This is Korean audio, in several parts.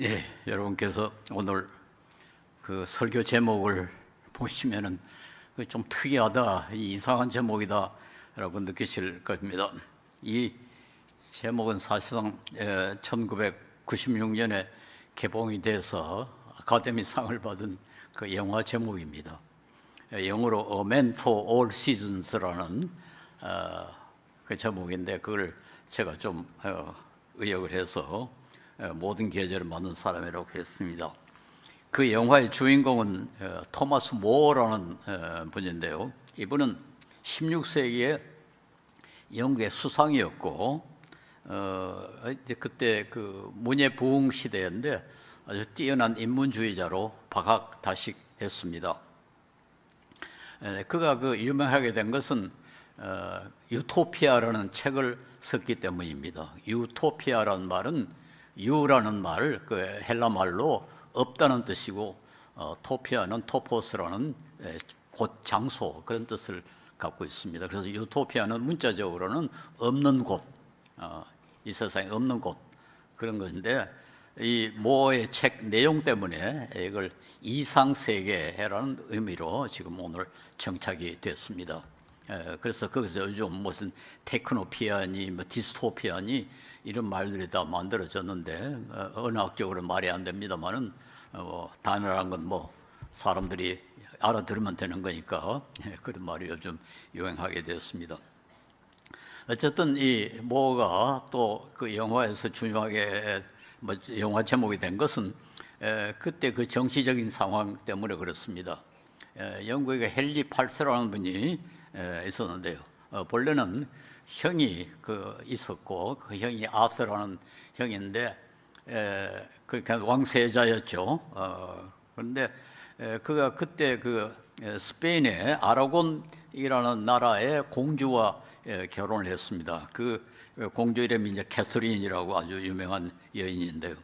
예, 여러분께서 오늘 그 설교 제목을 보시면은 좀 특이하다, 이상한 제목이다라고 느끼실 겁니다. 이 제목은 사실상 1996년에 개봉이 돼서 아카데미상을 받은 그 영화 제목입니다. 영어로 A Man for All Seasons라는 그 제목인데, 그걸 제가 좀 의역을 해서 모든 계절을 맞는 사람이라고 했습니다. 그 영화의 주인공은 토마스 모어라는 분인데요. 이분은 16세기에 영국의 수상이었고, 이제 그때 그 문예 부흥 시대인데 아주 뛰어난 인문주의자로 박학다식했습니다. 그가 그 유명하게 된 것은 유토피아라는 책을 썼기 때문입니다. 유토피아라는 말은 유라는 말, 그 헬라 말로 없다는 뜻이고, 토피아는 토포스라는 곳, 장소, 그런 뜻을 갖고 있습니다. 그래서 유토피아는 문자적으로는 없는 곳, 이 세상에 없는 곳, 그런 것인데, 이 모어의 책 내용 때문에 이걸 이상세계라는 의미로 지금 오늘 정착이 됐습니다. 그래서 거기서 요즘 무슨 테크노피아니, 뭐 디스토피아니 이런 말들이 다 만들어졌는데, 언어학적으로 말이 안 됩니다만은 단어란 건 뭐 사람들이 알아들으면 되는 거니까 그런 말이 요즘 유행하게 되었습니다. 어쨌든 이 모어가 또 그 영화에서 중요하게 영화 제목이 된 것은 그때 그 정치적인 상황 때문에 그렇습니다. 영국에 헨리 8세라는 분이 있었는데요. 본래는 형이 있었고, 그 형이 아서라는 형인데, 그러니까 왕세자였죠. 그런데 그가 그때 그 스페인의 아라곤이라는 나라의 공주와 결혼을 했습니다. 그 공주 이름이 이제 캐서린이라고 아주 유명한 여인인데요.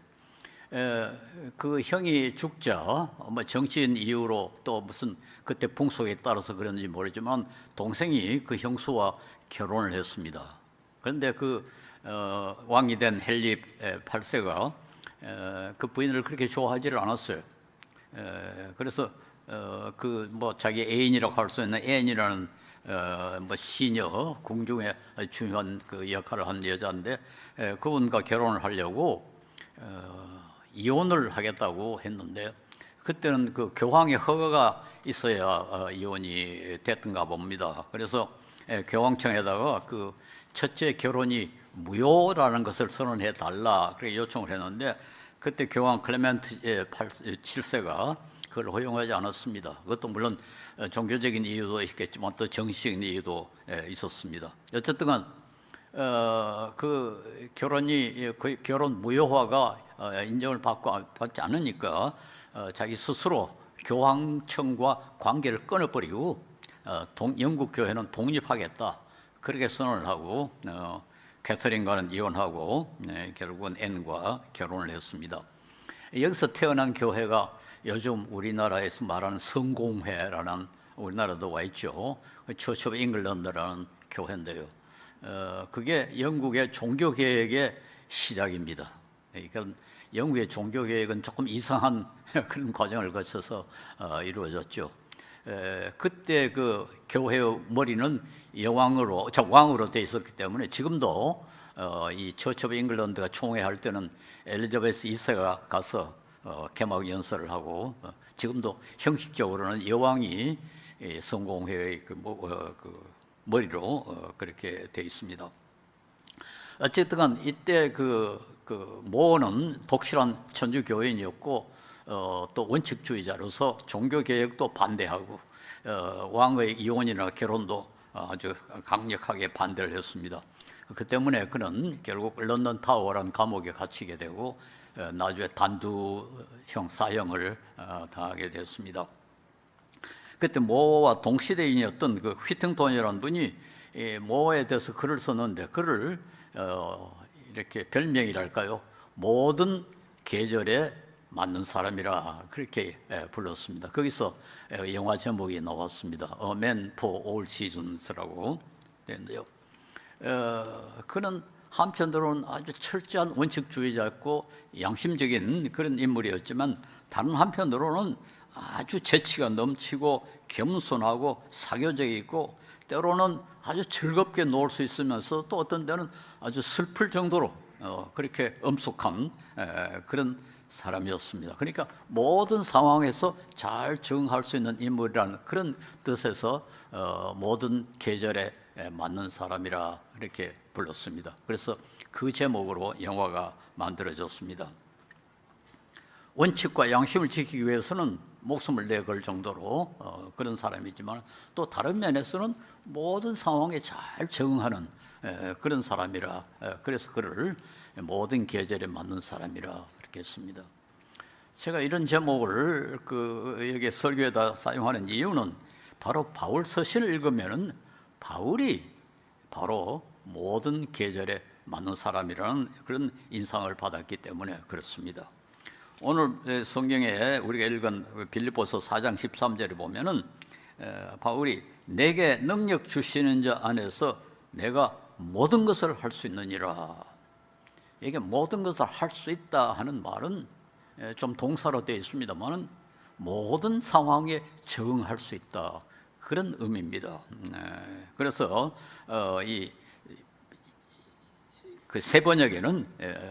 그 형이 죽자 뭐 정치인 이유로 또 무슨 그때 풍속에 따라서 그런지 모르지만 동생이 그 형수와 결혼을 했습니다. 그런데 그 왕이 된 헨리 8세가 그 부인을 그렇게 좋아하지를 않았어요. 그래서 그 뭐 자기 애인이라고 할 수 있는 앤이라는 뭐 시녀 궁중에 중요한 그 역할을 한 여자인데, 그분과 결혼을 하려고 이혼을 하겠다고 했는데, 그때는 그 교황의 허가가 있어야 이혼이 됐던가 봅니다. 그래서 교황청에다가 그 첫째 결혼이 무효라는 것을 선언해 달라 그렇게 요청을 했는데, 그때 교황 클레멘트 7세가 그걸 허용하지 않았습니다. 그것도 물론 종교적인 이유도 있겠지만 또 정치적인 이유도 있었습니다. 어쨌든 그 결혼이 그 결혼 무효화가 인정을 받지 않으니까 자기 스스로 교황청과 관계를 끊어버리고 영국 교회는 독립하겠다 그렇게 선언을 하고, 캐서린과는 이혼하고 결국은 앤과 결혼을 했습니다. 여기서 태어난 교회가 요즘 우리나라에서 말하는 성공회라는, 우리나라도 와 있죠, 처치 오브 잉글랜드라는 교회인데요. 그게 영국의 종교개혁의 시작입니다. 그러니까 영국의 종교개혁은 조금 이상한 그런 과정을 거쳐서 이루어졌죠. 그때 그 교회의 머리는 왕으로 돼 있었기 때문에 지금도 이 처치 오브 잉글랜드가 총회할 때는 엘리자베스 2세가 가서 개막 연설을 하고, 지금도 형식적으로는 여왕이 성공회의 그 머리로 그렇게 돼 있습니다. 어쨌든 이때 그 모어는 독실한 천주교인이었고, 또 원칙주의자로서 종교개혁도 반대하고, 왕의 이혼이나 결혼도 아주 강력하게 반대를 했습니다. 그 때문에 그는 결국 런던 타워라는 감옥에 갇히게 되고, 나중에 단두형 사형을 당하게 됐습니다. 그때 모어와 동시대인이었던 그 휘팅톤이라는 분이 모어에 대해서 글을 썼는데, 글을 이렇게 별명이랄까요, 모든 계절에 맞는 사람이라 그렇게 불렀습니다. 거기서 영화 제목이 나왔습니다. A Man for All Seasons라고 되는데요. 그는 한편으로는 아주 철저한 원칙주의자였고 양심적인 그런 인물이었지만 다른 한편으로는 아주 재치가 넘치고 겸손하고 사교적이고 때로는 아주 즐겁게 놀 수 있으면서 또 어떤 때는 아주 슬플 정도로 그렇게 엄숙한 그런 사람이었습니다. 그러니까 모든 상황에서 잘 적응할 수 있는 인물이라는 그런 뜻에서 모든 계절에 맞는 사람이라 이렇게 불렀습니다. 그래서 그 제목으로 영화가 만들어졌습니다. 원칙과 양심을 지키기 위해서는 목숨을 내걸 정도로 그런 사람이지만 또 다른 면에서는 모든 상황에 잘 적응하는 그런 사람이라 그래서 그를 모든 계절에 맞는 사람이라 이렇게 했습니다. 제가 이런 제목을 여기 설교에다 사용하는 이유는 바로 바울 서신을 읽으면은 바울이 바로 모든 계절에 맞는 사람이라는 그런 인상을 받았기 때문에 그렇습니다. 오늘 성경에 우리가 읽은 빌립보서 4장 13절에 보면은 바울이 내게 능력 주시는 자 안에서 내가 모든 것을 할 수 있느니라. 이게 모든 것을 할 수 있다 하는 말은 좀 동사로 되어 있습니다만은 모든 상황에 적응할 수 있다 그런 의미입니다. 그래서 이 그 세 번역에는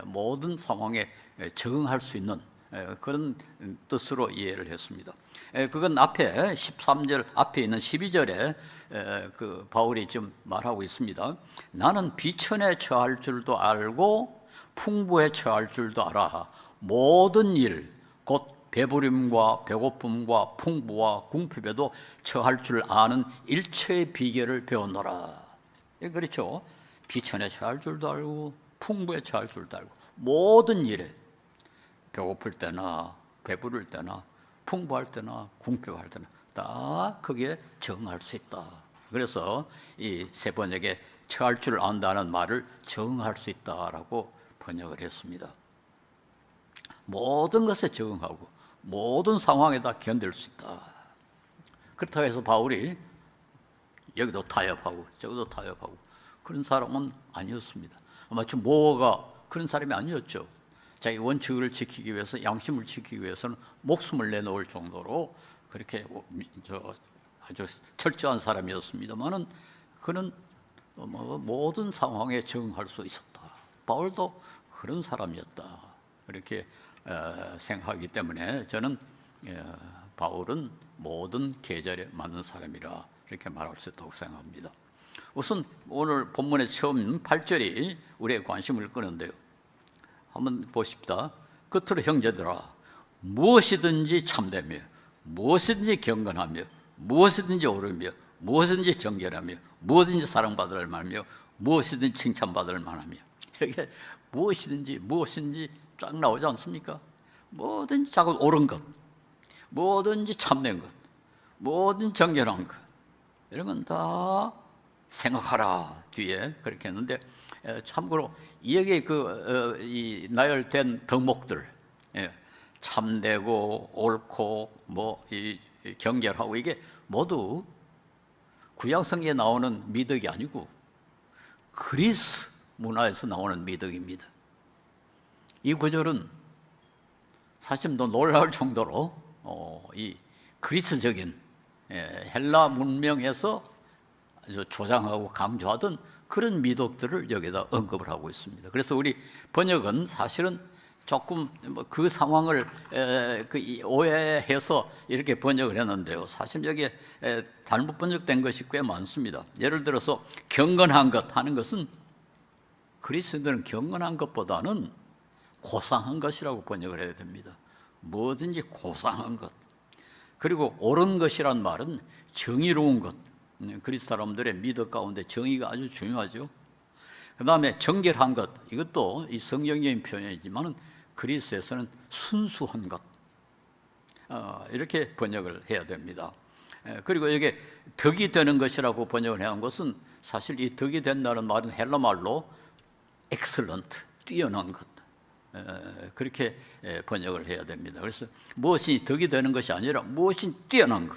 모든 상황에 적응할 수 있는 그런 뜻으로 이해를 했습니다. 그건 앞에 13절 앞에 있는 12절에 그 바울이 좀 말하고 있습니다. 나는 비천에 처할 줄도 알고 풍부에 처할 줄도 알아. 모든 일, 곧 배부림과 배고픔과 풍부와 궁핍에도 처할 줄 아는 일체의 비결을 배웠노라. 그렇죠. 비천에 처할 줄도 알고 풍부에 처할 줄도 알고 모든 일에 배고플 때나 배부를 때나 풍부할 때나 궁핍할 때나 다 거기에 적응할 수 있다. 그래서 이 세 번역에 처할 줄 안다는 말을 적응할 수 있다라고 번역을 했습니다. 모든 것에 적응하고 모든 상황에 다 견딜 수 있다. 그렇다고 해서 바울이 여기도 타협하고 저기도 타협하고 그런 사람은 아니었습니다. 마치 모어가 그런 사람이 아니었죠. 자기 원칙을 지키기 위해서 양심을 지키기 위해서는 목숨을 내놓을 정도로 그렇게 아주 철저한 사람이었습니다만은 그는 모든 상황에 적응할 수 있었다. 바울도 그런 사람이었다. 이렇게 생각하기 때문에 저는 바울은 모든 계절에 맞는 사람이라 이렇게 말할 수 있다고 생각합니다. 우선 오늘 본문의 처음 8절이 우리의 관심을 끄는데요. 한번 보십시다. 끝으로 형제들아 무엇이든지 참되며 무엇이든지 경건하며 무엇이든지 옳으며 무엇이든지 정결하며 무엇이든지 사랑받을 만하며 무엇이든지 칭찬받을 만하며 이게 무엇이든지 쫙 나오지 않습니까? 뭐든지 자꾸 옳은 것, 뭐든지 참된 것, 뭐든지 정결한 것 이런 건 다 생각하라 뒤에 그렇게 했는데 참고로 여기 이 나열된 덕목들 참되고 옳고 이 정결하고 이게 모두 구약성경에 나오는 미덕이 아니고 그리스 문화에서 나오는 미덕입니다. 이 구절은 사실 더 놀라울 정도로 이 그리스적인 헬라 문명에서 아주 조장하고 강조하던 그런 미덕들을 여기다 언급을 하고 있습니다. 그래서 우리 번역은 사실은 조금 그 상황을 오해해서 이렇게 번역을 했는데요. 사실 여기에 잘못 번역된 것이 꽤 많습니다. 예를 들어서 경건한 것 하는 것은 그리스도인들은 경건한 것보다는 고상한 것이라고 번역을 해야 됩니다. 뭐든지 고상한 것. 그리고 옳은 것이란 말은 정의로운 것. 그리스 사람들의 미덕 가운데 정의가 아주 중요하죠. 그 다음에 정결한 것. 이것도 이 성경적인 표현이지만 그리스에서는 순수한 것. 이렇게 번역을 해야 됩니다. 그리고 이게 덕이 되는 것이라고 번역을 해야 한 것은 사실 이 덕이 된다는 말은 헬라 말로 excellent, 뛰어난 것. 그렇게 번역을 해야 됩니다. 그래서 무엇이 덕이 되는 것이 아니라 무엇이 뛰어난 것.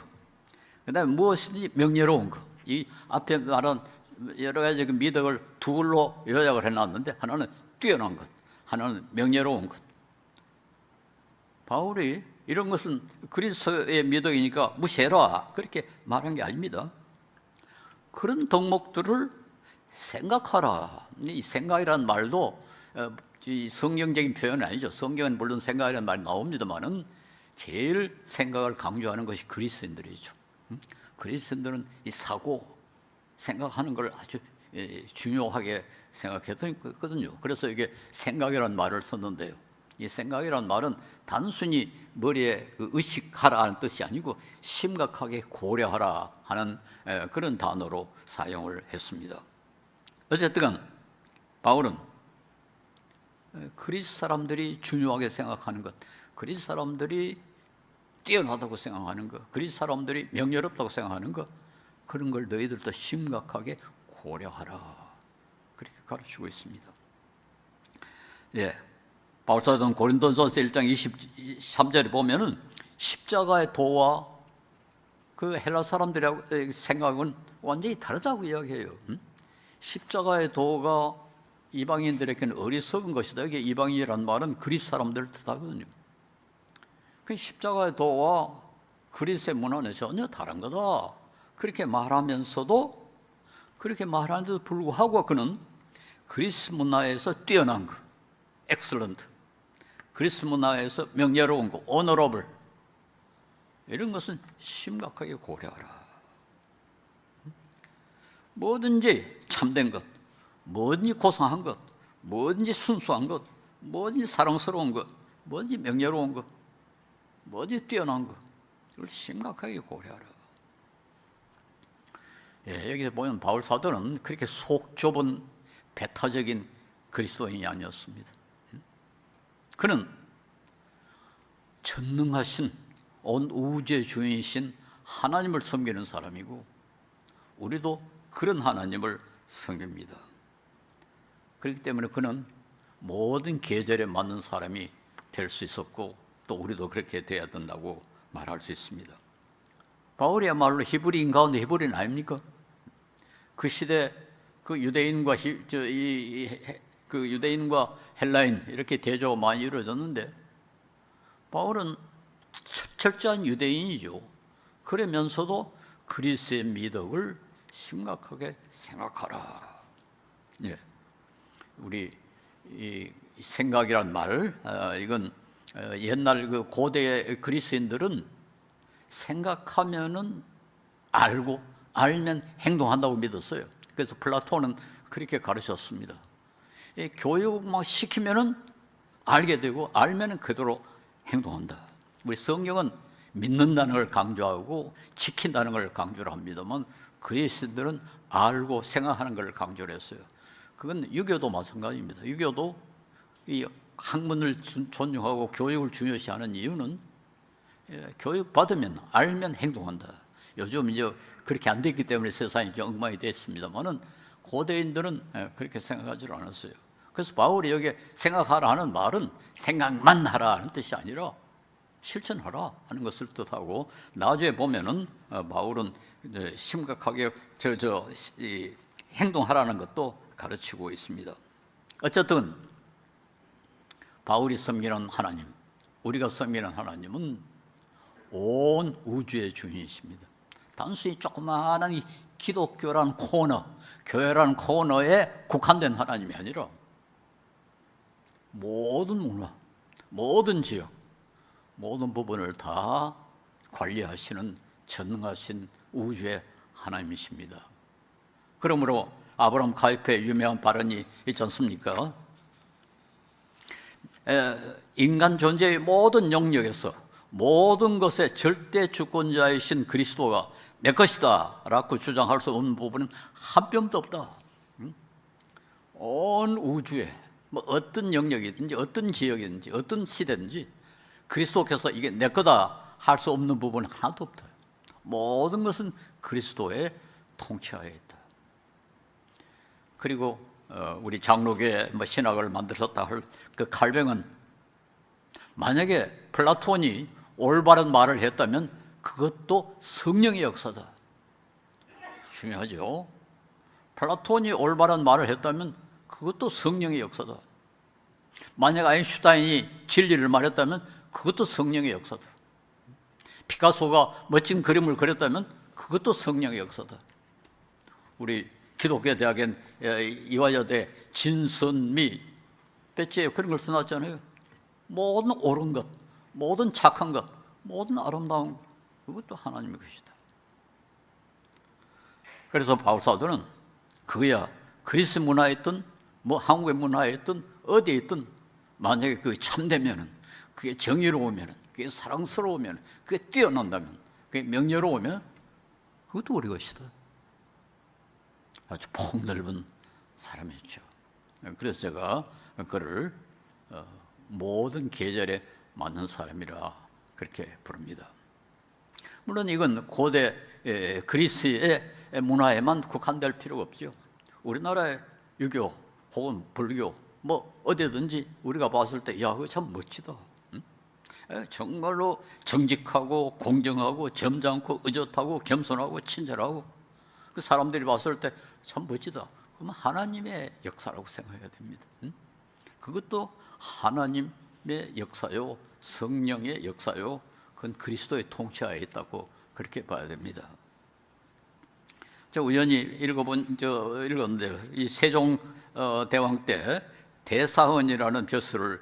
그 다음에 무엇이든지 명예로운 것. 이 앞에 말한 여러 가지 그 미덕을 둘로 요약을 해놨는데 하나는 뛰어난 것, 하나는 명예로운 것. 바울이 이런 것은 그리스도의 미덕이니까 무시해라 그렇게 말한 게 아닙니다. 그런 덕목들을 생각하라. 이 생각이라는 말도 이 성경적인 표현은 아니죠. 성경은 물론 생각이라는 말이 나옵니다만은 제일 생각을 강조하는 것이 그리스도인들이죠. 그리스도인들은 이 사고, 생각하는 걸 아주 중요하게 생각했거든요. 그래서 이게 생각이라는 말을 썼는데요. 이 생각이라는 말은 단순히 머리에 의식하라는 뜻이 아니고 심각하게 고려하라 하는 그런 단어로 사용을 했습니다. 어쨌든 바울은 그리스 사람들이 중요하게 생각하는 것, 그리스 사람들이 뛰어나다고 생각하는 것, 그리스 사람들이 명예롭다고 생각하는 것, 그런 걸 너희들도 심각하게 고려하라 그렇게 가르치고 있습니다. 예, 바울사도는 고린도전서 1장 23절에 보면은 십자가의 도와 그 헬라 사람들의 생각은 완전히 다르다고 이야기해요. 십자가의 도가 이방인들에게는 어리석은 것이다. 이게 이방인이라는 말은 그리스 사람들을 뜻하거든요. 그 십자가의 도와 그리스의 문화는 전혀 다른 거다. 그렇게 말하면서도, 그렇게 말하는데도 불구하고 그는 그리스 문화에서 뛰어난 거, excellent, 그리스 문화에서 명예로운 거, honorable, 이런 것은 심각하게 고려하라. 뭐든지 참된 것, 뭐든지 고상한 것, 뭐든지 순수한 것, 뭐든지 사랑스러운 것, 뭐든지 명예로운 것, 뭐든지 뛰어난 것, 이걸 심각하게 고려하라. 예, 여기서 보면 바울 사도는 그렇게 속 좁은 배타적인 그리스도인이 아니었습니다. 그는 전능하신 온 우주의 주인이신 하나님을 섬기는 사람이고, 우리도 그런 하나님을 섬깁니다. 그렇기 때문에 그는 모든 계절에 맞는 사람이 될 수 있었고, 또 우리도 그렇게 돼야 된다고 말할 수 있습니다. 바울이야말로 히브리인 가운데 히브리인 아닙니까? 그 시대 그 유대인과 유대인과 헬라인 이렇게 대조가 많이 이루어졌는데, 바울은 철저한 유대인이죠. 그러면서도 그리스의 미덕을 심각하게 생각하라. 예, 우리 이 생각이란 말, 이건 옛날 그 고대 그리스인들은 생각하면은 알고, 알면 행동한다고 믿었어요. 그래서 플라톤은 그렇게 가르쳤습니다. 교육만 시키면은 알게 되고, 알면은 그대로 행동한다. 우리 성경은 믿는다는 걸 강조하고 지킨다는 걸 강조를 합니다만, 그리스인들은 알고 생각하는 걸 강조를 했어요. 그건 유교도 마찬가지입니다. 유교도 이 학문을 존중하고 교육을 중요시하는 이유는 교육 받으면 알면 행동한다. 요즘 이제 그렇게 안 됐기 때문에 세상이 좀 엉망이 됐습니다만은, 고대인들은 그렇게 생각하지 않았어요. 그래서 바울이 여기 생각하라 하는 말은 생각만 하라 하는 뜻이 아니라 실천하라 하는 것을 뜻하고, 나중에 보면은 바울은 심각하게 행동하라는 것도 가르치고 있습니다. 어쨌든 바울이 섬기는 하나님, 우리가 섬기는 하나님은 온 우주의 주인이십니다. 단순히 조그마한 이 기독교라는 코너, 교회라는 코너에 국한된 하나님이 아니라 모든 문화, 모든 지역, 모든 부분을 다 관리하시는 전능하신 우주의 하나님이십니다. 그러므로 아브라함 가이페의 유명한 발언이 있지 않습니까? 인간 존재의 모든 영역에서 모든 것의 절대 주권자이신 그리스도가 내 것이다 라고 주장할 수 없는 부분은 한 뼘도 없다. 온 우주에 뭐 어떤 영역이든지 어떤 지역이든지 어떤 시대든지 그리스도께서 이게 내 거다 할 수 없는 부분은 하나도 없다. 모든 것은 그리스도의 통치하에 있다. 그리고 우리 장로교의 신학을 만들었다 할 그 칼뱅은, 만약에 플라톤이 올바른 말을 했다면 그것도 성령의 역사다. 중요하죠. 플라톤이 올바른 말을 했다면 그것도 성령의 역사다. 만약 아인슈타인이 진리를 말했다면 그것도 성령의 역사다. 피카소가 멋진 그림을 그렸다면 그것도 성령의 역사다. 우리 기독교 대학엔 이화여대 진선미 배지에 그런 걸 써놨잖아요. 모든 옳은 것, 모든 착한 것, 모든 아름다운 것, 그것도 하나님의 것이다. 그래서 바울 사도는 그야 그리스 문화에 있든 뭐 한국의 문화에 있든 어디에 있든 만약에 그게 참되면은, 그게 정의로우면, 그게 사랑스러우면, 그게 뛰어난다면, 그게 명예로우면 그것도 우리 것이다. 아주 폭넓은 사람이죠. 그래서 제가 그를 모든 계절에 맞는 사람이라 그렇게 부릅니다. 물론 이건 고대 그리스의 문화에만 국한될 필요가 없죠. 우리나라의 유교 혹은 불교 뭐 어디든지 우리가 봤을 때 야, 그거 참 멋지다. 정말로 정직하고 공정하고 점잖고 의젓하고 겸손하고 친절하고 그 사람들이 봤을 때 참 멋지다. 그러면 하나님의 역사라고 생각해야 됩니다. 그것도 하나님의 역사요, 성령의 역사요, 그건 그리스도의 통치하에 있다고 그렇게 봐야 됩니다. 저 우연히 읽었는데요. 이 세종 대왕 때 대사헌이라는 벼슬을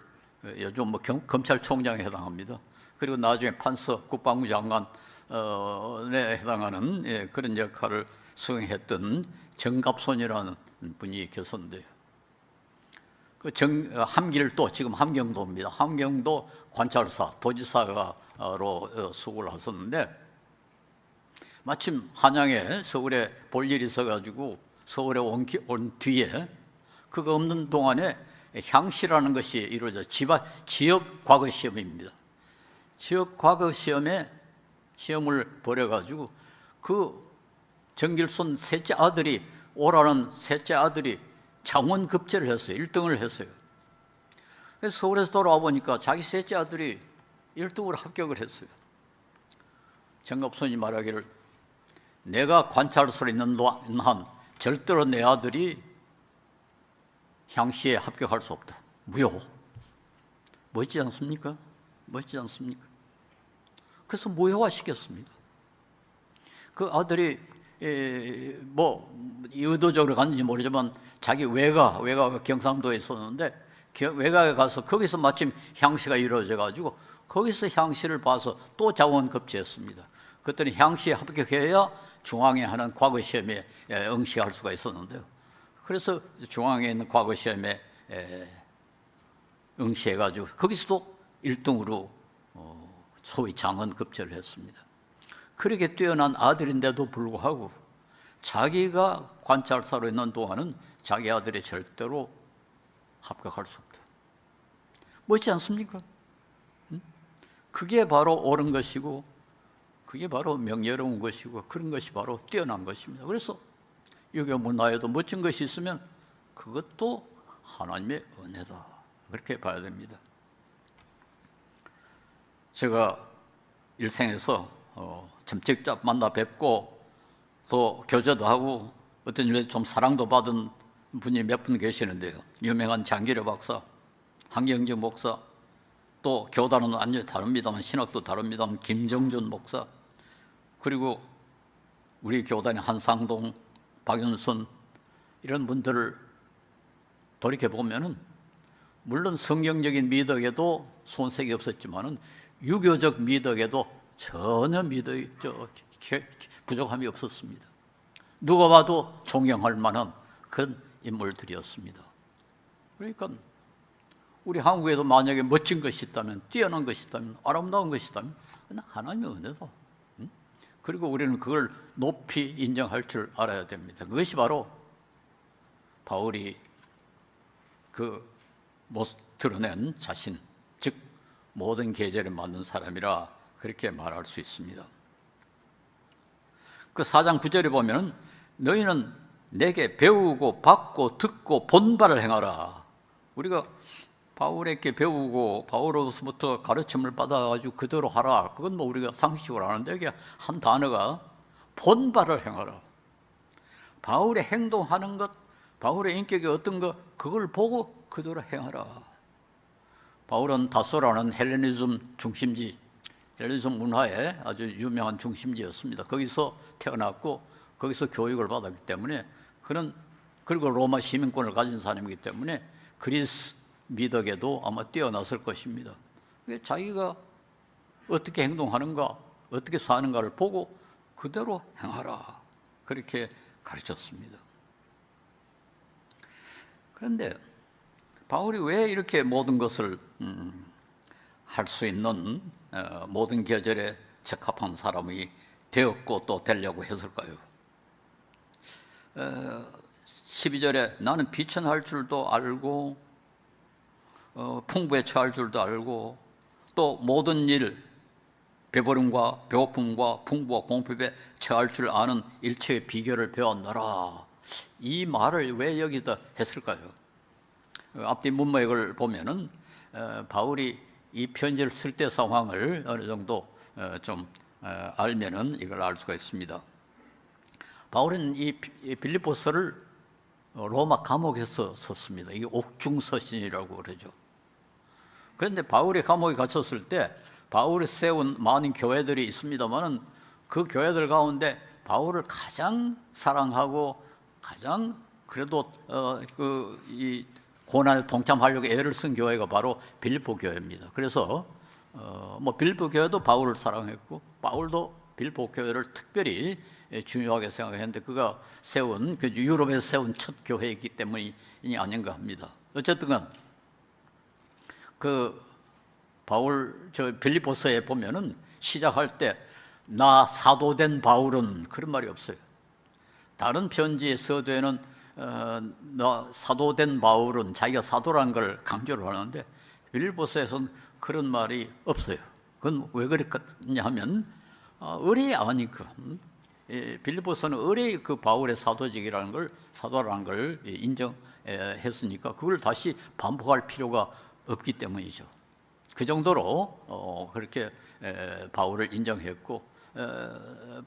요즘 뭐 검찰총장에 해당합니다. 그리고 나중에 판서, 국방부 장관에 해당하는 그런 역할을 수행했던 정갑손이라는 분이 계셨는데요. 그 함길도 지금 함경도입니다. 함경도 관찰사, 도지사로 수고를 하셨는데 마침 한양에 서울에 볼 일이 있어가지고 서울에 온 뒤에 그거 없는 동안에 향시라는 것이 이루어져 지역 과거 시험입니다. 지역 과거 시험에 시험을 벌여가지고 그 정길손 셋째 아들이 오라는 셋째 아들이 장원급제를 했어요. 1등을 했어요. 그래서 서울에서 돌아와 보니까 자기 셋째 아들이 1등으로 합격을 했어요. 정갑손이 말하기를 내가 관찰소에 있는 한 절대로 내 아들이 향시에 합격할 수 없다. 무효. 멋지지 않습니까? 멋지지 않습니까? 그래서 무효화시켰습니다. 그 아들이 뭐 의도적으로 갔는지 모르지만 자기 외가가 경상도에 있었는데 외가에 가서 거기서 마침 향시가 이루어져 가지고 거기서 향시를 봐서 또 자원급제했습니다. 그랬더니 향시에 합격해야 중앙에 하는 과거 시험에 응시할 수가 있었는데요. 그래서 중앙에 있는 과거 시험에 응시해 가지고 거기서도 1등으로 소위 장원급제를 했습니다. 그렇게 뛰어난 아들인데도 불구하고 자기가 관찰사로 있는 동안은 자기 아들이 절대로 합격할 수 없다. 멋지지 않습니까? 그게 바로 옳은 것이고 그게 바로 명예로운 것이고 그런 것이 바로 뛰어난 것입니다. 그래서 유교 문화에도 멋진 것이 있으면 그것도 하나님의 은혜다. 그렇게 봐야 됩니다. 제가 일생에서 참 직접 만나 뵙고 또 교제도 하고 어떤 일에 좀 사랑도 받은 분이 몇 분 계시는데요. 유명한 장기려 박사, 한경주 목사, 또 교단은 완전히 다릅니다만 신학도 다릅니다만 김정준 목사, 그리고 우리 교단의 한상동, 박윤순 이런 분들을 돌이켜보면은 물론 성경적인 미덕에도 손색이 없었지만은 유교적 미덕에도 전혀 부족함이 없었습니다. 누가 봐도 존경할 만한 그런 인물들이었습니다. 그러니까 우리 한국에도 만약에 멋진 것이 있다면, 뛰어난 것이 있다면, 아름다운 것이 있다면 하나님의 은혜다. 그리고 우리는 그걸 높이 인정할 줄 알아야 됩니다. 그것이 바로 바울이 드러낸 자신, 즉 모든 계절에 맞는 사람이라 그렇게 말할 수 있습니다. 그 4장 9절에 보면 너희는 내게 배우고 받고 듣고 본바를 행하라. 우리가 바울에게 배우고 바울로부터 가르침을 받아가지고 그대로 하라. 그건 뭐 우리가 상식적으로 아는데 이게 한 단어가 본바를 행하라. 바울의 행동하는 것, 바울의 인격이 어떤 것, 그걸 보고 그대로 행하라. 바울은 다소라는 헬레니즘 중심지, 헬레니즘 문화의 아주 유명한 중심지였습니다. 거기서 태어났고 거기서 교육을 받았기 때문에 그리고 로마 시민권을 가진 사람이기 때문에 그리스 미덕에도 아마 뛰어났을 것입니다. 자기가 어떻게 행동하는가, 어떻게 사는가를 보고 그대로 행하라, 그렇게 가르쳤습니다. 그런데 바울이 왜 이렇게 모든 것을 할 수 있는 모든 계절에 적합한 사람이 되었고 또 되려고 했을까요? 12절에 나는 비천할 줄도 알고 풍부에 처할 줄도 알고 또 모든 일, 배부름과 배고픔과 풍부와 공핍에 처할 줄 아는 일체의 비결을 배웠노라. 이 말을 왜 여기다 했을까요? 앞뒤 문맥을 보면은 바울이 이 편지를 쓸 때 상황을 어느 정도 좀 알면은 이걸 알 수가 있습니다. 바울은 이 빌립보서를 로마 감옥에서 썼습니다. 이게 옥중서신이라고 그러죠. 그런데 바울이 감옥에 갇혔을 때 바울이 세운 많은 교회들이 있습니다만은 그 교회들 가운데 바울을 가장 사랑하고 가장 그래도 이 고난에 동참하려고 애를 쓴 교회가 바로 빌립보 교회입니다. 그래서 빌립보 교회도 바울을 사랑했고 바울도 빌립보 교회를 특별히 중요하게 생각했는데 그가 세운 유럽에서 세운 첫 교회이기 때문이 아닌가 합니다. 어쨌든 바울 빌립보서에 보면은 시작할 때 나 사도된 바울은 그런 말이 없어요. 다른 편지의 서두에는 나 사도된 바울은 자기가 사도라는 걸 강조를 하는데 빌립보서에서는 그런 말이 없어요. 그건 왜 그랬냐 하면 의뢰 아니까. 빌립보서는 의뢰 바울의 사도직이라는 걸, 사도라는 걸 인정했으니까 그걸 다시 반복할 필요가 없기 때문이죠. 그 정도로 그렇게 바울을 인정했고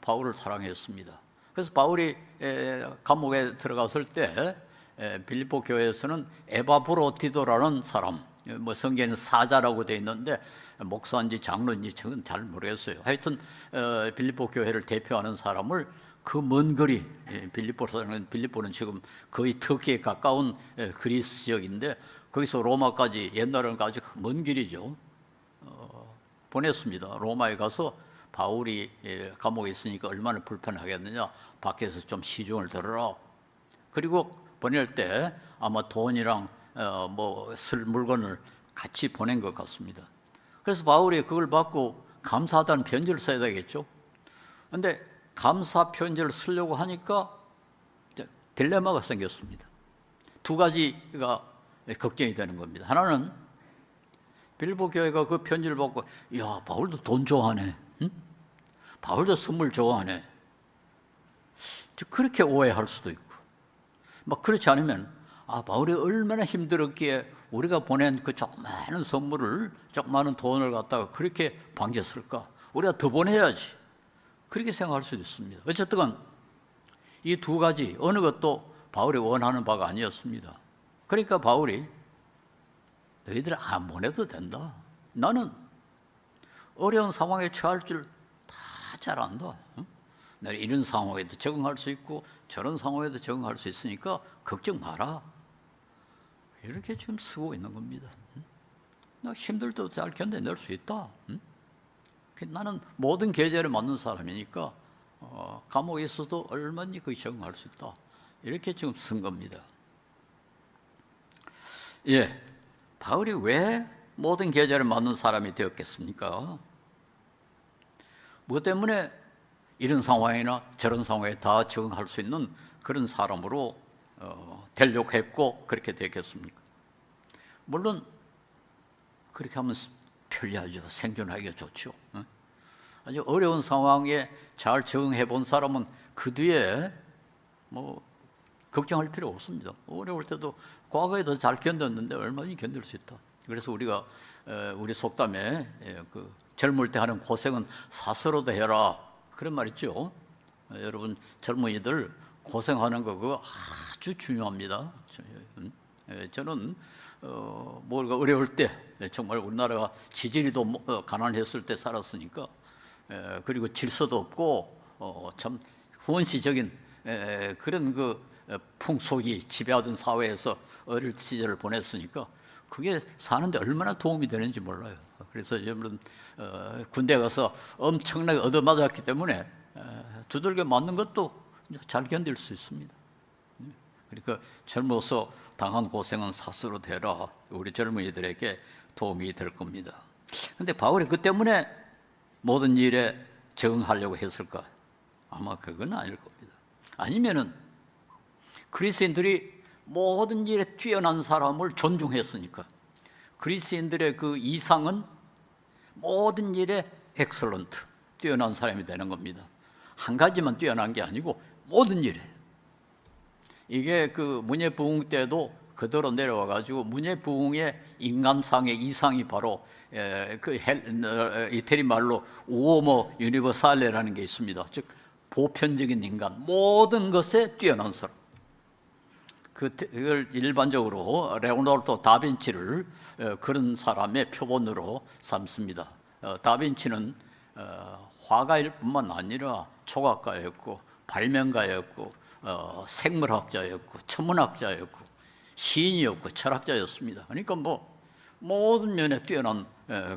바울을 사랑했습니다. 그래서 바울이 감옥에 들어갔을 때 빌립보 교회에서는 에바브로디도라는 사람, 성경에는 사자라고 되어 있는데 목사인지 장로인지 저는 잘 모르겠어요. 하여튼 빌립보 교회를 대표하는 사람을 그 먼 거리, 빌립보는 지금 거의 터키에 가까운 그리스 지역인데 거기서 로마까지 옛날에는 아주 먼 길이죠. 보냈습니다. 로마에 가서 바울이 감옥에 있으니까 얼마나 불편하겠느냐, 밖에서 좀 시중을 들어라. 그리고 보낼 때 아마 돈이랑 쓸 물건을 같이 보낸 것 같습니다. 그래서 바울이 그걸 받고 감사하다는 편지를 써야 되겠죠. 그런데 감사 편지를 쓰려고 하니까 딜레마가 생겼습니다. 두 가지가 걱정이 되는 겁니다. 하나는 빌립보 교회가 그 편지를 받고 야, 바울도 돈 좋아하네, 응? 바울도 선물 좋아하네, 그렇게 오해할 수도 있고, 그렇지 않으면 바울이 얼마나 힘들었기에 우리가 보낸 그 조그마한 선물을, 조그마한 돈을 갖다가 그렇게 반겼을까, 우리가 더 보내야지, 그렇게 생각할 수도 있습니다. 어쨌든 이 두 가지 어느 것도 바울이 원하는 바가 아니었습니다. 그러니까 바울이 너희들 안 보내도 된다. 나는 어려운 상황에 처할 줄 다 잘 안다. 내가 이런 상황에도 적응할 수 있고 저런 상황에도 적응할 수 있으니까 걱정 마라. 이렇게 지금 쓰고 있는 겁니다. 나 힘들 때도 잘 견뎌낼 수 있다. 나는 모든 계절에 맞는 사람이니까 감옥에 있어도 얼마든지 거기 적응할 수 있다. 이렇게 지금 쓴 겁니다. 예, 바울이 왜 모든 계절에 맞는 사람이 되었겠습니까? 뭐 때문에 이런 상황이나 저런 상황에 다 적응할 수 있는 그런 사람으로 되려고 했고 그렇게 되겠습니까? 물론 그렇게 하면 편리하죠. 생존하기가 좋죠. 아주 어려운 상황에 잘 적응해 본 사람은 그 뒤에 걱정할 필요 없습니다. 어려울 때도 과거에도 잘 견뎠는데 얼마나 견딜 수 있다. 그래서 우리가 우리 속담에 젊을 때 하는 고생은 사서로도 해라, 그런 말 있죠. 여러분 젊은이들 고생하는 거 그거 아주 중요합니다. 저는 뭐가 어려울 때 정말 우리나라가 지지리도 가난했을 때 살았으니까 그리고 질서도 없고 참 후원시적인 그런 그 풍속이 지배하던 사회에서 어릴 시절을 보냈으니까 그게 사는데 얼마나 도움이 되는지 몰라요. 그래서 여러분 군대 가서 엄청나게 얻어맞았기 때문에 두들겨 맞는 것도 잘 견딜 수 있습니다. 그러니까 젊어서 당한 고생은 스스로 되라. 우리 젊은이들에게 도움이 될 겁니다. 그런데 바울이 그 때문에 모든 일에 적응하려고 했을까? 아마 그건 아닐 겁니다. 아니면은 그리스인들이 모든 일에 뛰어난 사람을 존중했으니까 그리스인들의 그 이상은 모든 일에 엑설런트, 뛰어난 사람이 되는 겁니다. 한 가지만 뛰어난 게 아니고 모든 일에. 이게 그 문예부흥 때도 그대로 내려와 가지고 문예부흥의 인간상의 이상이 바로 그 이태리 말로 우오모 유니버살레라는 게 있습니다. 즉 보편적인 인간, 모든 것에 뛰어난 사람. 그걸 일반적으로 레오나르도 다빈치를 그런 사람의 표본으로 삼습니다. 다빈치는 화가일 뿐만 아니라 조각가였고 발명가였고 생물학자였고 천문학자였고 시인이었고 철학자였습니다. 그러니까 뭐 모든 면에 뛰어난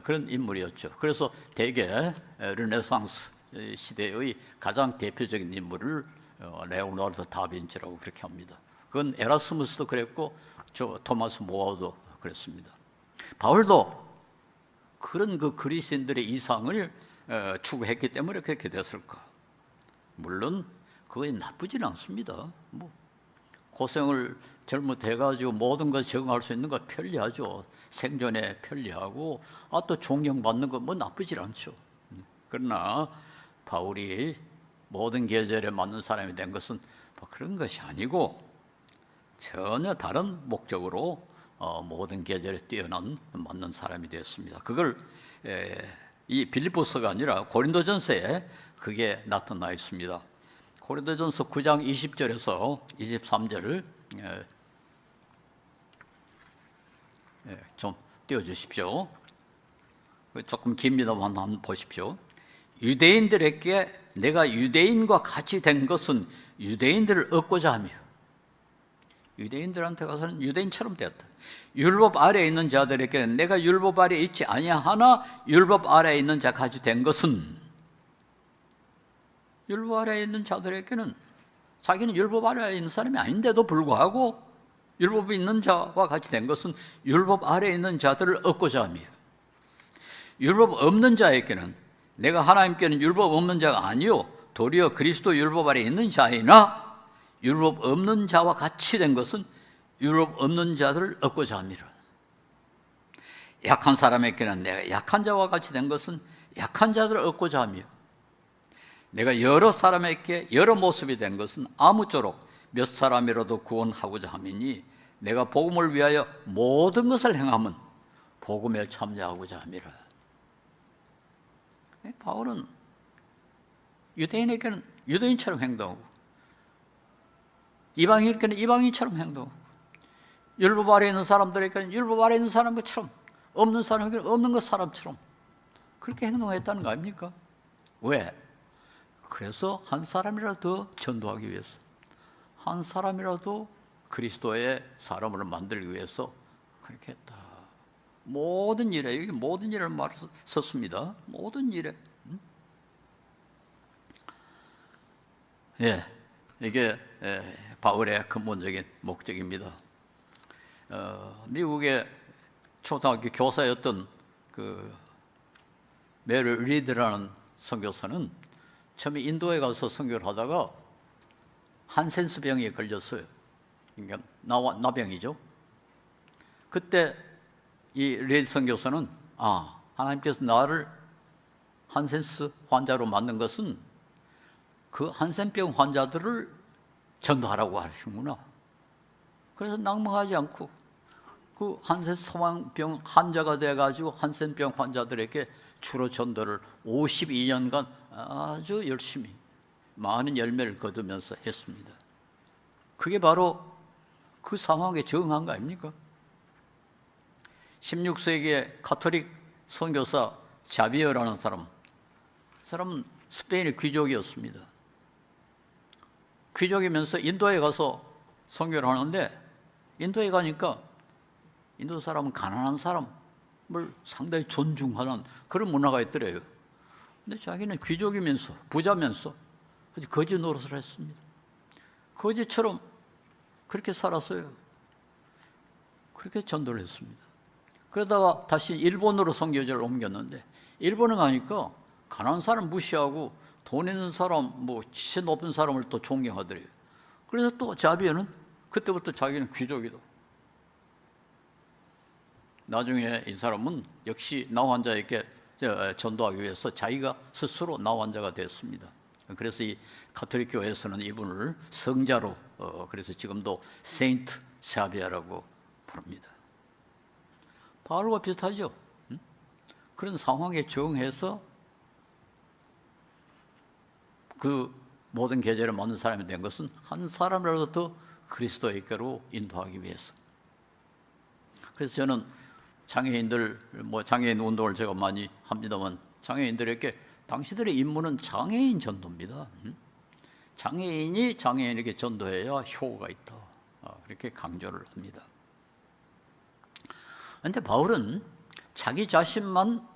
그런 인물이었죠. 그래서 대개 르네상스 시대의 가장 대표적인 인물을 레오나르도 다빈치라고 그렇게 합니다. 그건 에라스무스도 그랬고 저 토마스 모아도 그랬습니다. 바울도 그런 그 그리스인들의 이상을 추구했기 때문에 그렇게 됐을까? 물론 그게 나쁘진 않습니다. 뭐 고생을 젊어돼가지고 모든 것 적응할 수 있는 거 편리하죠. 생존에 편리하고 또 존경받는 거 뭐 나쁘질 않죠. 그러나 바울이 모든 계절에 맞는 사람이 된 것은 뭐 그런 것이 아니고 전혀 다른 목적으로 모든 계절에 뛰어난 맞는 사람이 되었습니다. 그걸 이 빌립보서가 아니라 고린도전서에 그게 나타나 있습니다. 고린도전서 9장 20절에서 23절 좀 띄워주십시오. 조금 깁니다만 한번 보십시오. 유대인들에게 내가 유대인과 같이 된 것은 유대인들을 얻고자 하며 유대인들한테 가서는 유대인처럼 되었다. 율법 아래에 있는 자들에게는 내가 율법 아래에 있지 아니하나 율법 아래에 있는 자 같이 된 것은 율법 아래에 있는 자들에게는 자기는 율법 아래에 있는 사람이 아닌데도 불구하고 율법이 있는 자와 같이 된 것은 율법 아래에 있는 자들을 얻고자 하며 율법 없는 자에게는 내가 하나님께는 율법 없는 자가 아니요 도리어 그리스도 율법 아래에 있는 자이나 율법 없는 자와 같이 된 것은 율법 없는 자들을 얻고자 함이라. 약한 사람에게는 내가 약한 자와 같이 된 것은 약한 자들을 얻고자 하며 내가 여러 사람에게 여러 모습이 된 것은 아무쪼록 몇 사람이라도 구원하고자 함이니 내가 복음을 위하여 모든 것을 행함은 복음에 참여하고자 함이라. 바울은 유대인에게는 유대인처럼 행동하고 이방인에게는 이방인처럼 행동하고 율법 아래에 있는 사람들에게는 율법 아래에 있는 사람처럼 없는 사람에게는 없는 것 사람처럼 그렇게 행동했다는 거 아닙니까? 왜? 그래서 한 사람이라도 더 전도하기 위해서 한 사람이라도 그리스도의 사람을 만들기 위해서 그렇게 했다. 모든 일에 여기 모든 일을 말을 썼습니다. 모든 일에 이게 바울의 근본적인 목적입니다. 미국의 초등학교 교사였던 그 메리 리드라는 선교사는 처음에 인도에 가서 선교를 하다가 한센스 병에 걸렸어요. 그러니까 나병이죠. 그때 이 리드 선교사는 하나님께서 나를 한센스 환자로 만든 것은 그 한센병 환자들을 전도하라고 하시는구나. 그래서 낙망하지 않고 그 한센병 환자가 돼가지고 한센병 환자들에게 주로 전도를 52년간 아주 열심히 많은 열매를 거두면서 했습니다. 그게 바로 그 상황에 적응한 거 아닙니까? 16세기의 가톨릭 선교사 자비어라는 사람은 스페인의 귀족이었습니다. 귀족이면서 인도에 가서 선교를 하는데, 인도에 가니까 인도 사람은 가난한 사람을 상당히 존중하는 그런 문화가 있더래요. 근데 자기는 귀족이면서 부자면서 거지 노릇을 했습니다. 거지처럼 그렇게 살았어요. 그렇게 전도를 했습니다. 그러다가 다시 일본으로 선교지를 옮겼는데, 일본에 가니까 가난한 사람 무시하고 돈 있는 사람, 지체 높은 사람을 또 존경하더래요. 그래서 또 자비에는 그때부터 자기는 귀족이다. 나중에 이 사람은 역시 나환자에게 전도하기 위해서 자기가 스스로 나환자가 됐습니다. 그래서 이 가톨릭 교회에서는 이분을 성자로, 그래서 지금도 세인트 자비아라고 부릅니다. 바울과 비슷하죠. 그런 상황에 적응해서 그 모든 계절에 맞는 사람이 된 것은 한 사람이라도 더 그리스도에게로 인도하기 위해서. 그래서 저는 장애인들, 장애인 운동을 제가 많이 합니다만, 장애인들에게 당신들의 임무는 장애인 전도입니다. 장애인이 장애인에게 전도해야 효과가 있다. 그렇게 강조를 합니다. 그런데 바울은 자기 자신만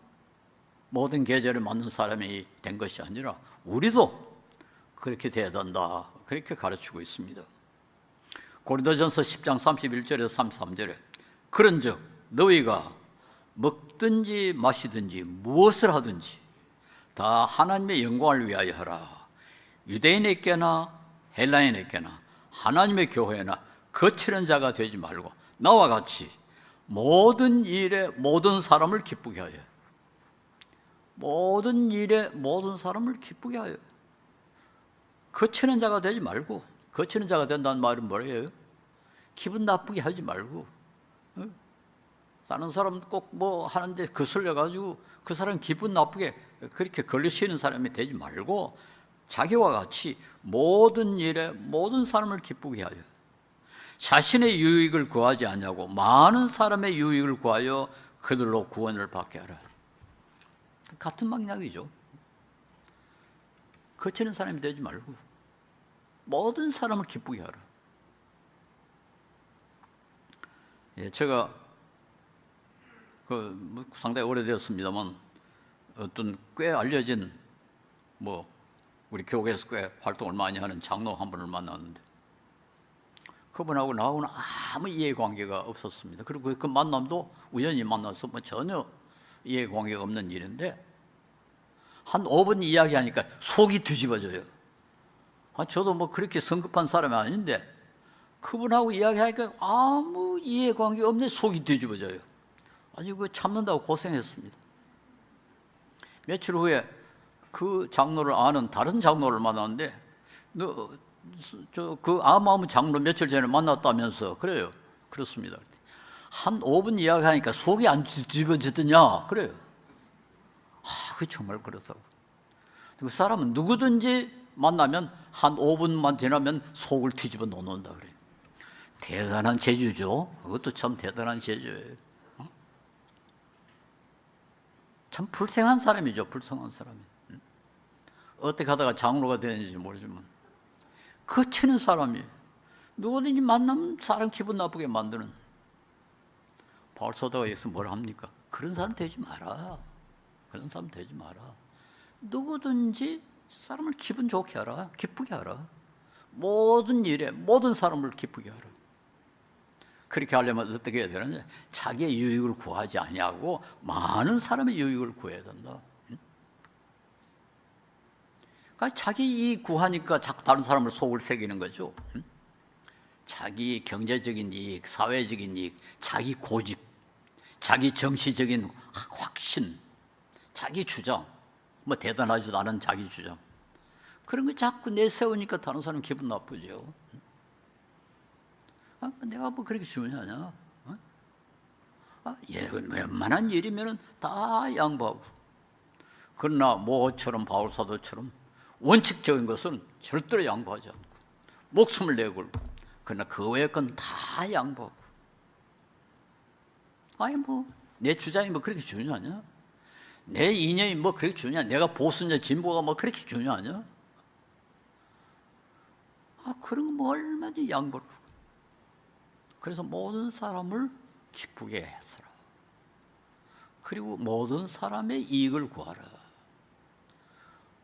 모든 계절에 맞는 사람이 된 것이 아니라 우리도 그렇게 돼야 된다. 그렇게 가르치고 있습니다. 고린도전서 10장 31절에서 33절에 그런즉 너희가 먹든지 마시든지 무엇을 하든지 다 하나님의 영광을 위하여 하라. 유대인에게나 헬라인에게나 하나님의 교회나 거칠은 자가 되지 말고 나와 같이 모든 일에 모든 사람을 기쁘게 하여. 모든 일에 모든 사람을 기쁘게 하여. 거치는 자가 되지 말고. 거치는 자가 된다는 말은 뭐예요? 기분 나쁘게 하지 말고, 다른 사람 꼭 하는데 거슬려가지고 그 사람 기분 나쁘게 그렇게 걸리시는 사람이 되지 말고 자기와 같이 모든 일에 모든 사람을 기쁘게 하여 자신의 유익을 구하지 않냐고 많은 사람의 유익을 구하여 그들로 구원을 받게 하라. 같은 맥락이죠. 거치는 사람이 되지 말고 모든 사람을 기쁘게 하라. 제가 상당히 오래되었습니다만 어떤 꽤 알려진 우리 교회에서 꽤 활동을 많이 하는 장로 한 분을 만났는데, 그분하고 나하고는 아무 이해관계가 없었습니다. 그리고 그 만남도 우연히 만나서 전혀 이해관계가 없는 일인데, 한 5분 이야기하니까 속이 뒤집어져요. 저도 그렇게 성급한 사람이 아닌데 그분하고 이야기하니까 아무 이해관계 없네. 속이 뒤집어져요. 아주 참는다고 고생했습니다. 며칠 후에 그 장로를 아는 다른 장로를 만났는데, 그 아무 장로 며칠 전에 만났다면서. 그래요. 그렇습니다. 한 5분 이야기하니까 속이 안 뒤집어지더냐. 그래요. 그게 정말 그렇다고. 그 사람은 누구든지 만나면 한 5분만 지나면 속을 뒤집어 놓는다 그래요. 대단한 재주죠. 그것도 참 대단한 재주예요. 참 불쌍한 사람이죠. 불쌍한 사람이. 어떻게 하다가 장로가 되는지 모르지만 거치는 사람이 누구든지 만나면 사람 기분 나쁘게 만드는. 바울 사도가 여기서 뭘 합니까? 그런 사람 되지 마라. 그런 사람 되지 마라. 누구든지 사람을 기분 좋게 하라. 기쁘게 하라. 모든 일에 모든 사람을 기쁘게 하라. 그렇게 하려면 어떻게 해야 되느냐? 자기의 유익을 구하지 아니하고 많은 사람의 유익을 구해야 된다. 그러니까 자기 이익 구하니까 자꾸 다른 사람을 속을 새기는 거죠. 자기 경제적인 이익, 사회적인 이익, 자기 고집, 자기 정치적인 확신, 자기 주장, 대단하지도 않은 자기 주장, 그런 거 자꾸 내세우니까 다른 사람 기분 나쁘죠. 내가 그렇게 중요하냐? 웬만한 일이면 다 양보하고. 그러나 모처럼 바울 사도처럼 원칙적인 것은 절대로 양보하지 않고 목숨을 내걸고 그러나 그 외의 건 다 양보하고. 아니 뭐 내 주장이 뭐 그렇게 중요하냐? 내 이념이 뭐 그렇게 중요하냐? 내가 보수냐 진보가 뭐 그렇게 중요하냐? 그런 거 뭐 얼마든지 양보를. 그래서 모든 사람을 기쁘게 해서라. 그리고 모든 사람의 이익을 구하라.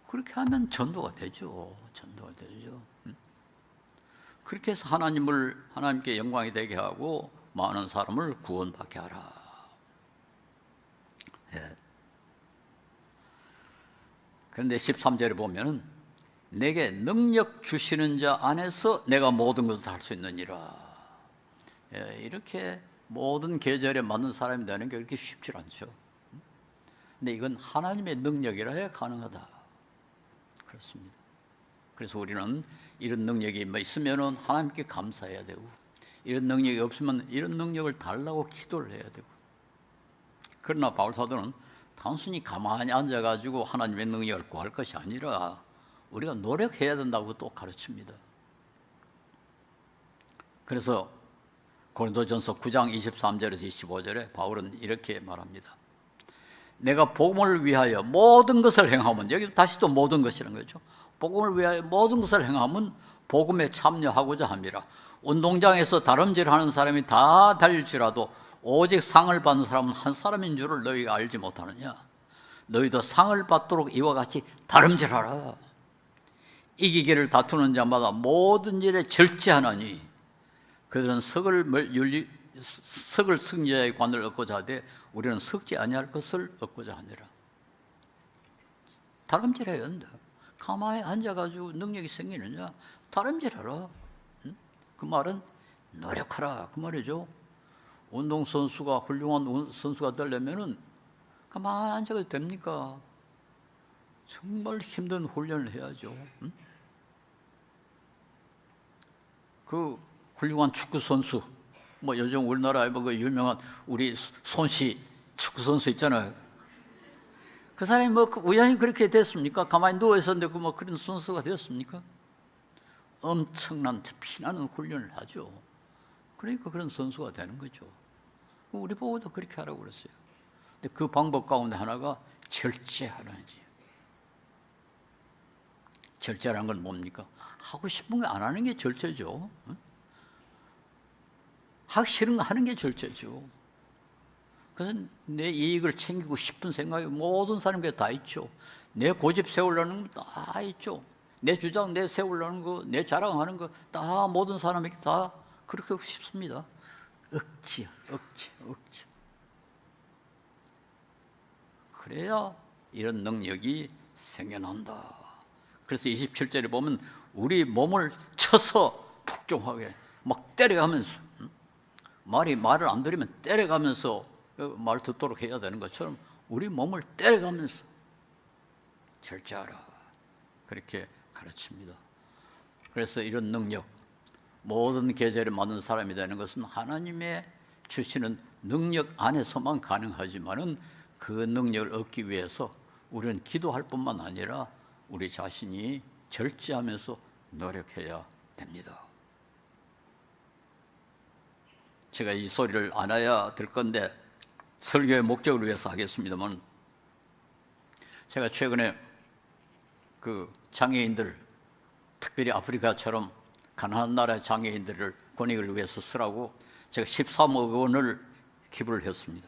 그렇게 하면 전도가 되죠. 전도가 되죠. 그렇게 해서 하나님께 영광이 되게 하고 많은 사람을 구원받게 하라. 예. 그런데 13절에 보면은 내게 능력 주시는 자 안에서 내가 모든 것을 할 수 있느니라. 예, 이렇게 모든 계절에 맞는 사람이 되는 게 그렇게 쉽지 않죠. 근데 이건 하나님의 능력이라 해야 가능하다. 그렇습니다. 그래서 우리는 이런 능력이 있으면은 하나님께 감사해야 되고, 이런 능력이 없으면 이런 능력을 달라고 기도를 해야 되고. 그러나 바울 사도는 단순히 가만히 앉아가지고 하나님의 능력을 구할 것이 아니라 우리가 노력해야 된다고 또 가르칩니다. 그래서 고린도전서 9장 23절에서 25절에 바울은 이렇게 말합니다. 내가 복음을 위하여 모든 것을 행하면, 여기 다시 또 모든 것이라는 거죠. 복음을 위하여 모든 것을 행하면 복음에 참여하고자 합니다. 운동장에서 다름질하는 사람이 다 달릴지라도 오직 상을 받는 사람은 한 사람인 줄을 너희가 알지 못하느냐? 너희도 상을 받도록 이와 같이 다름질하라. 이기기를 다투는 자마다 모든 일에 절제하나니 그들은 석을 승자의 관을 얻고자 하되 우리는 섞지 아니할 것을 얻고자 하니라. 다름질해야 한다. 가만히 앉아가지고 능력이 생기느냐? 다름질하라. 그 말은 노력하라 그 말이죠. 운동선수가 훌륭한 선수가 되려면은 가만히 앉아도 됩니까? 정말 힘든 훈련을 해야죠. 그 훌륭한 축구 선수, 뭐 요즘 우리나라에 뭐 그 유명한 우리 손씨 축구 선수 있잖아요. 그 사람이 뭐 우연히 그렇게 됐습니까? 가만히 누워 있었는데 뭐 그런 선수가 되었습니까? 엄청난 피나는 훈련을 하죠. 그러니까 그런 선수가 되는 거죠. 우리 보고도 그렇게 하라고 그랬어요. 근데 그 방법 가운데 하나가 절제하라는지. 절제라는 건 뭡니까? 하고 싶은 거 안 하는 게 절제죠. 하기 싫은 거 하는 게 절제죠. 그래서 내 이익을 챙기고 싶은 생각이 모든 사람에게 다 있죠. 내 고집 세우려는 거 다 있죠. 내 주장 내 세우려는 거, 내 자랑하는 거 다 모든 사람에게 다 그렇게 하고 싶습니다. 억지. 그래야 이런 능력이 생겨난다. 그래서 27절에 보면 우리 몸을 쳐서 복종하게 막 때려가면서, 말을 안 들으면 때려가면서 말 듣도록 해야 되는 것처럼 우리 몸을 때려가면서 절제하라 그렇게 가르칩니다. 그래서 이런 능력, 모든 계절에 맞는 사람이 되는 것은 하나님의 주시는 능력 안에서만 가능하지만은 그 능력을 얻기 위해서 우리는 기도할 뿐만 아니라 우리 자신이 절제하면서 노력해야 됩니다. 제가 이 소리를 안 해야 될 건데 설교의 목적을 위해서 하겠습니다만, 제가 최근에 그 장애인들, 특별히 아프리카처럼 가난한 나라의 장애인들을 권익을 위해서 쓰라고 제가 13억 원을 기부를 했습니다.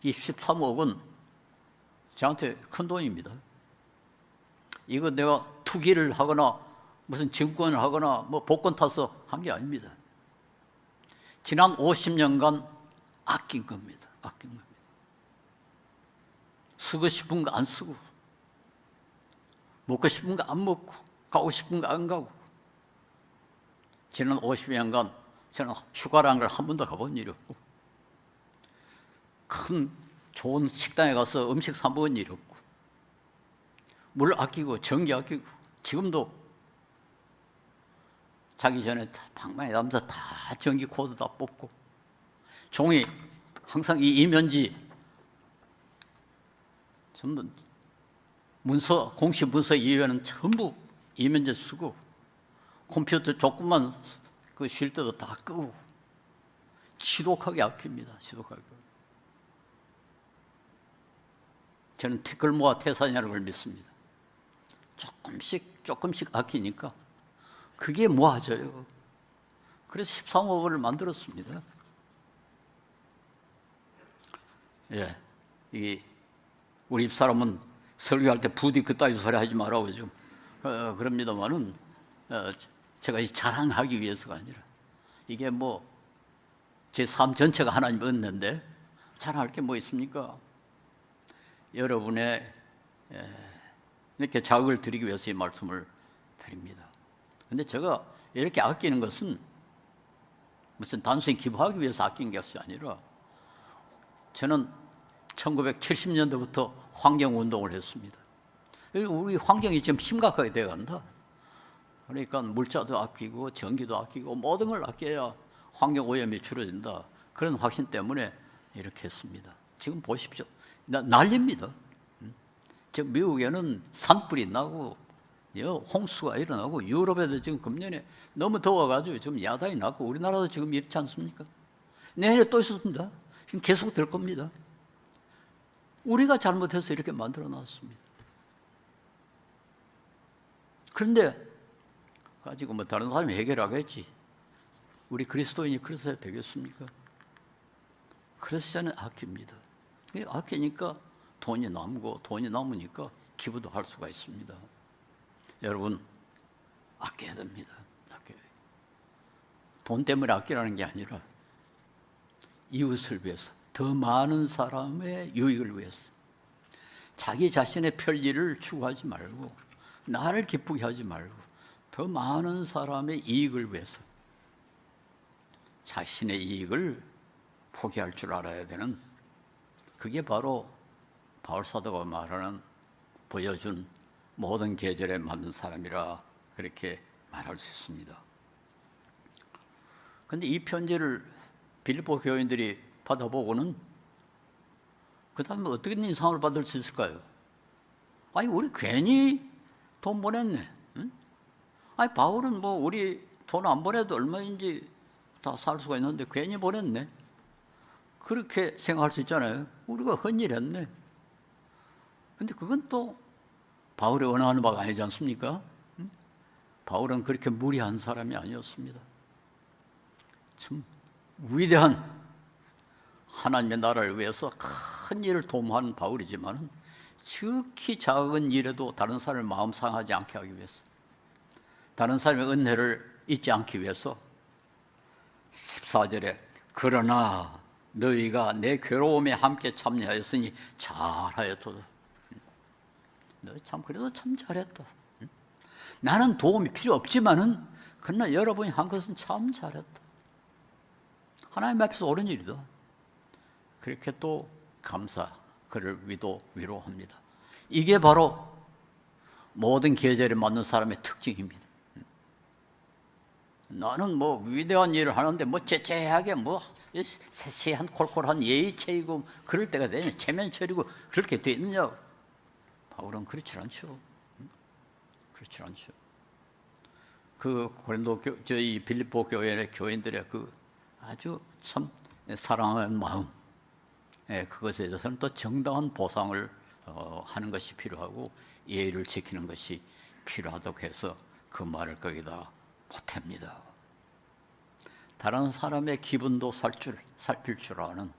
이 13억 원 저한테 큰 돈입니다. 이거 내가 투기를 하거나 무슨 증권을 하거나 뭐 복권 타서 한 게 아닙니다. 지난 50년간 아낀 겁니다. 아낀 겁니다. 쓰고 싶은 거 안 쓰고, 먹고 싶은 거 안 먹고, 가고 싶은 거 안 가고. 지난 50년간 저는 휴가라는 걸 한 번도 가본 일이 없고, 큰 좋은 식당에 가서 음식 사 먹은 일이 없고, 물 아끼고 전기 아끼고, 지금도 자기 전에 방망이 남자 다 전기 코드 다 뽑고, 종이 항상 이 이면지 전부 문서, 공식 문서 이외에는 전부 이면지 쓰고, 컴퓨터 조금만 그 쉴 때도 다 끄고 지독하게 아낍니다. 지독하게. 저는 태글모아 태산이라는 걸 믿습니다. 조금씩 아끼니까 그게 모아져요. 그래서 13호를 만들었습니다. 예, 우리 집사람은 설교할 때 부디 그따위 소리 하지 말라고 지금 그럽니다만은 제가 자랑하기 위해서가 아니라 이게 뭐 제 삶 전체가 하나님 은혜인데 자랑할 게 뭐 있습니까? 여러분의 이렇게 자극을 드리기 위해서 이 말씀을 드립니다. 근데 제가 이렇게 아끼는 것은 무슨 단순히 기부하기 위해서 아낀 것이 아니라 저는 1970년도부터 환경운동을 했습니다. 우리 환경이 지금 심각하게 되어간다. 그러니까 물자도 아끼고 전기도 아끼고 모든 걸 아껴야 환경오염이 줄어든다. 그런 확신 때문에 이렇게 했습니다. 지금 보십시오. 난립니다. 지금 미국에는 산불이 나고 홍수가 일어나고 유럽에도 지금 금년에 너무 더워가지고 지금 야단이 나고 우리나라도 지금 이렇지 않습니까? 내년에 또 있습니다. 지금 계속 될 겁니다. 우리가 잘못해서 이렇게 만들어 놨습니다. 그런데 가지고 뭐 다른 사람이 해결하겠지. 우리 그리스도인이 그래서 해야 되겠습니까? 그래서 저는 아낍니다. 아끼니까 돈이 남고 돈이 남으니까 기부도 할 수가 있습니다. 여러분 아껴야 됩니다. 아껴야 돼요. 돈 때문에 아끼라는 게 아니라 이웃을 위해서 더 많은 사람의 유익을 위해서 자기 자신의 편리를 추구하지 말고 나를 기쁘게 하지 말고 더 많은 사람의 이익을 위해서 자신의 이익을 포기할 줄 알아야 되는 그게 바로 바울 사도가 말하는 보여준 모든 계절에 맞는 사람이라 그렇게 말할 수 있습니다. 그런데 이 편지를 빌립보 교인들이 받아보고는 그 다음에 어떻게 인상을 받을 수 있을까요? 아니 우리 괜히 돈 보냈네. 응? 아니 바울은 뭐 우리 돈 안 보내도 얼마인지 다 살 수가 있는데 괜히 보냈네. 그렇게 생각할 수 있잖아요. 우리가 헌일했네. 근데 그건 또 바울이 원하는 바가 아니지 않습니까? 응? 바울은 그렇게 무리한 사람이 아니었습니다. 참 위대한 하나님의 나라를 위해서 큰 일을 도모하는 바울이지만 지극히 작은 일에도 다른 사람을 마음 상하지 않게 하기 위해서 다른 사람의 은혜를 잊지 않기 위해서 14절에 그러나 너희가 내 괴로움에 함께 참여하였으니 잘하였도다. 너 참 그래도 참 잘했다. 나는 도움이 필요 없지만은 그러나 여러분이 한 것은 참 잘했다. 하나님 앞에서 옳은 일이다. 그렇게 또 감사, 그를 위로합니다. 이게 바로 모든 계절에 맞는 사람의 특징입니다. 나는 뭐 위대한 일을 하는데 뭐 째째하게 뭐 세세한 콜콜한 예의체이고 그럴 때가 되냐 체면처리고 그렇게 돼 있느냐? 바울은 그렇지 않죠. 그렇지 않죠. 그 고린도 저희 빌립보 교회의 교인들의 그 아주 참 사랑하는 마음, 그것에 대해서는 또 정당한 보상을 하는 것이 필요하고 예의를 지키는 것이 필요하다고 해서 그 말을 거기다 보탭니다. 다른 사람의 기분도 살필 줄 아는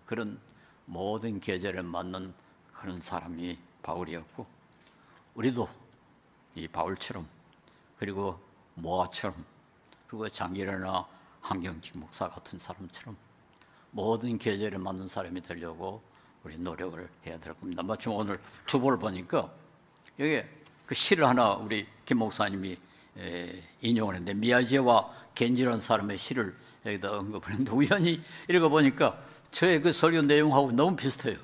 그런 모든 계절에 맞는 그런 사람이 바울이었고 우리도 이 바울처럼 그리고 모아처럼 그리고 장기래나 한경직 목사 같은 사람처럼 모든 계절에 맞는 사람이 되려고 우리 노력을 해야 될 겁니다. 마침 오늘 주보를 보니까 여기 그 시를 하나 우리 김 목사님이 인용을 했는데 미야제와 겐지라는 사람의 시를 여기다 언급을 했는데 우연히 읽어보니까 저의 그 설교 내용하고 너무 비슷해요.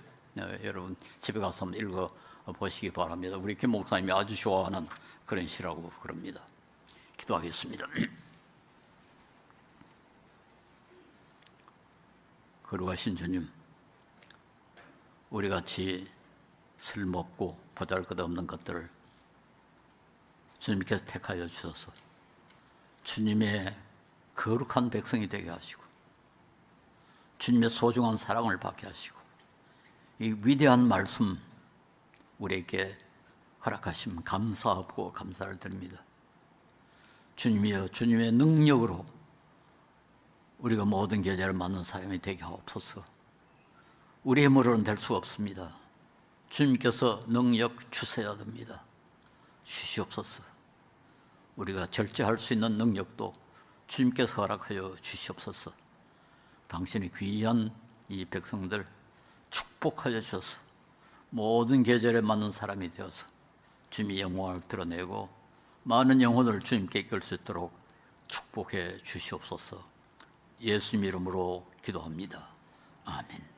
여러분 집에 가서 한번 읽어보시기 바랍니다. 우리 김 목사님이 아주 좋아하는 그런 시라고 그럽니다. 기도하겠습니다. 거룩하신 주님, 우리같이 쓸모없고 보잘것없는 것들을 주님께서 택하여 주셔서 주님의 거룩한 백성이 되게 하시고 주님의 소중한 사랑을 받게 하시고 이 위대한 말씀 우리에게 허락하심 감사하고 감사를 드립니다. 주님이여, 주님의 능력으로 우리가 모든 계절을 맞는 사람이 되게 하옵소서. 우리의 힘으로는 될 수가 없습니다. 주님께서 능력 주셔야 됩니다. 주시옵소서. 우리가 절제할 수 있는 능력도 주님께서 허락하여 주시옵소서. 당신의 귀한 이 백성들 축복하여 주셔서 모든 계절에 맞는 사람이 되어서 주님의 영광을 드러내고 많은 영혼을 주님께 이끌 수 있도록 축복해 주시옵소서. 예수님 이름으로 기도합니다. 아멘.